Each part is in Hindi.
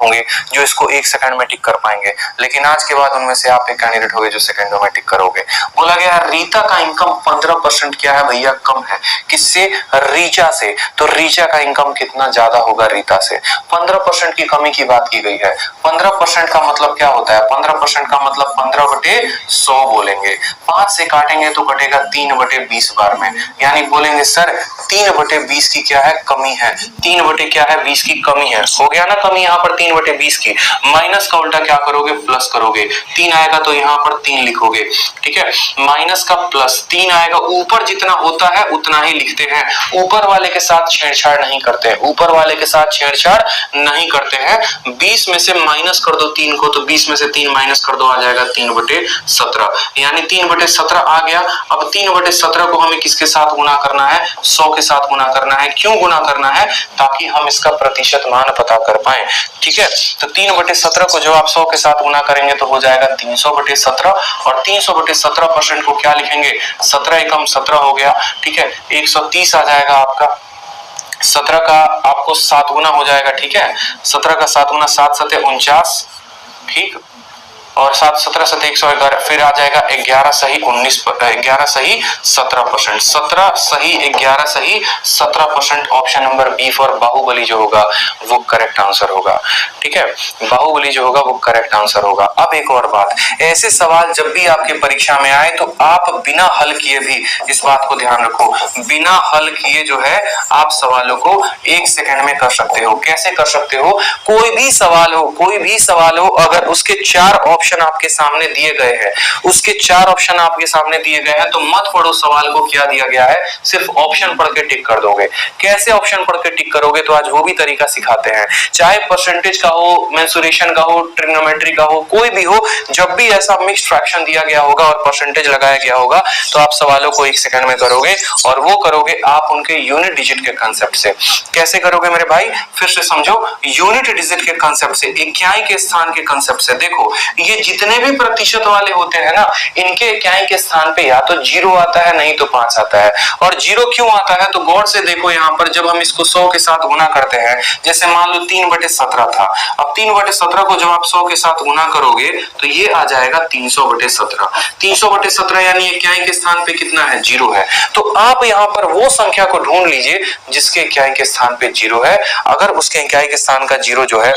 होंगे जो इसको 1 सेकंड में टिक कर पाएंगे, लेकिन आज के बाद उनमें से आप एक कैंडिडेट होंगे जो सेकंडों में टिक करोगे। बोला गया रीता का इनकम 15% क्या है भैया, कम है। किससे? रीचा से। तो रीचा का इनकम कितना ज्यादा होगा रीता से? 15% की कमी की बात की गई है। 15% का मतलब क्या होता है? 15% का मतलब 15/100 बोलेंगे। 5 से काटेंगे तो कटेगा 3/20 बार में, यानी बोलेंगे सर 3/20 की क्या है, कमी है। 3 क्या है, 20 की कमी है। हो गया ना कमी यहाँ पर 3/20 की। माइनस का उल्टा क्या करोगे, प्लस करोगे। 3 आएगा तो यहाँ पर 3 लिखोगे, ठीक है। माइनस का प्लस 3 आएगा, ऊपर जितना होता है उतना ही लिखते हैं, ऊपर वाले के साथ छेड़छाड़ नहीं करते हैं, ऊपर वाले के साथ छेड़छाड़ नहीं करते हैं। 20 में से माइनस कर दो 3 को, तो 20 में से 3 माइनस कर दो, आ जाएगा 3/17, यानी 3/17 आ गया। अब 3/17 को हमें किसके साथ गुना करना है? 100 के साथ गुना करना है। क्यों गुना करना है? ताकि हम इसका प्रतिशत मान पता कर पाए, ठीक है। तो 3/17 को जब आप 100 के साथ गुना करेंगे तो हो जाएगा 300/17, और 300/17% को क्या लिखेंगे? 17 एकम 17 हो गया, ठीक है। 130 आ जाएगा आपका। 17 का आपको 7 गुना हो जाएगा, ठीक है। 17 का 7 गुना, 7 7 49, ठीक, और 7 17 7 111, फिर आ जाएगा 11 सही 19, 11 सही 17%, 17 सही 11 सही 17%। Option number B for Baahubali जो होगा वो करेक्ट आंसर होगा, ठीक है। बाहुबली जो होगा वो करेक्ट आंसर होगा। अब एक और बात, ऐसे सवाल जब भी आपके परीक्षा में आए तो आप बिना हल किए भी इस बात को ध्यान रखो, बिना हल किए जो है आप सवालों को 1 सेकंड में कर सकते हो। कैसे कर सकते हो? कोई भी सवाल हो, कोई भी सवाल हो, अगर उसके 4 ऑप्शन आपके सामने दिए गए हैं, उसके 4 ऑप्शन आपके सामने दिए गए हैं, तो मत पढ़ो सवाल को क्या दिया गया है, सिर्फ ऑप्शन पढ़ के टिक कर दोगे। कैसे ऑप्शन पढ़ के टिक करोगे? तो आज वो भी तरीका सिखाते हैं, चाहे परसेंटेज का हो, मेंसुरेशन का हो, ट्रिग्नोमेट्री का हो, कोई भी हो, जब भी ऐसा मिक्स्ड फ्रैक्शन दिया गया होगा और परसेंटेज लगाया गया होगा तो आप सवालों को 1 सेकंड में करोगे, और वो करोगे आप उनके यूनिट डिजिट के कांसेप्ट से। कैसे करोगे मेरे भाई? फिर से समझो, यूनिट डिजिट के कांसेप्ट से, इकाई के स्थान के कांसेप्ट से। देखो ये जितने भी प्रतिशत वाले होते हैं ना, इनके इकाई के स्थान पे या तो 0 आता है, नहीं तो 5 आता है। और 0 क्यों आता है? तो गौर से देखो, यहाँ पर जब हम इसको 100 के साथ गुना करते हैं, जैसे मान लो 3/17 था, अब 3/17 को जब आप 100 के साथ गुना करोगे तो ये आ जाएगा 300/17। 300/17 यानी इकाई के स्थान पे कितना है? 0 है। तो आप यहाँ पर वो संख्या को ढूंढ लीजिए जिसके इकाई के स्थान पे 0 है। अगर उसके इकाई के स्थान का 0 जो है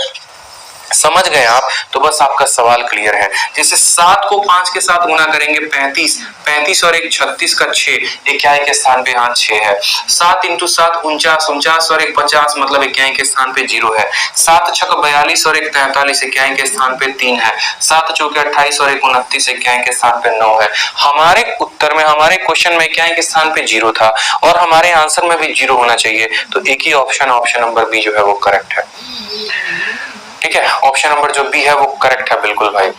समझ गए आप, तो बस आपका सवाल क्लियर है। जैसे 7 को 5 के साथ गुना करेंगे 35, 35 और 1 36 का 6, इकाई के स्थान पे यहाँ 6 है। 7 × 7 49, 49 और 1 50, मतलब इकाई के स्थान पे 0 है। 7 6 42 और 1 43, इकाई के स्थान पे 3 है। 7 4 28 और 1 29, इकाई के स्थान पे 9 है। हमारे उत्तर में, हमारे क्वेश्चन में इकाई के स्थान पे 0 था, और हमारे आंसर में भी 0 होना चाहिए, तो एक ही ऑप्शन, ऑप्शन नंबर बी जो है वो करेक्ट है, ठीक है। ऑप्शन नंबर जो बी है वो करेक्ट है, बिल्कुल भाई।